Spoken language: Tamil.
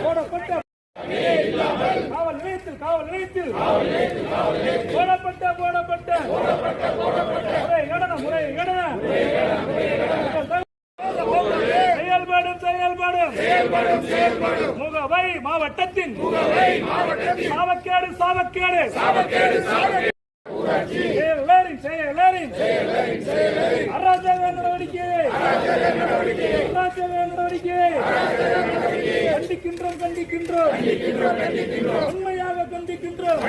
போடப்பட்ட காவல் நிலையத்தில் போடப்பட்ட முறை செயல்படும் முகவை மாவட்டத்தின் சாவக்கேடு அராஜக நடவடிக்கை கண்டிக்கின்றோம் உண்மையாக கண்டிக்கின்றோம்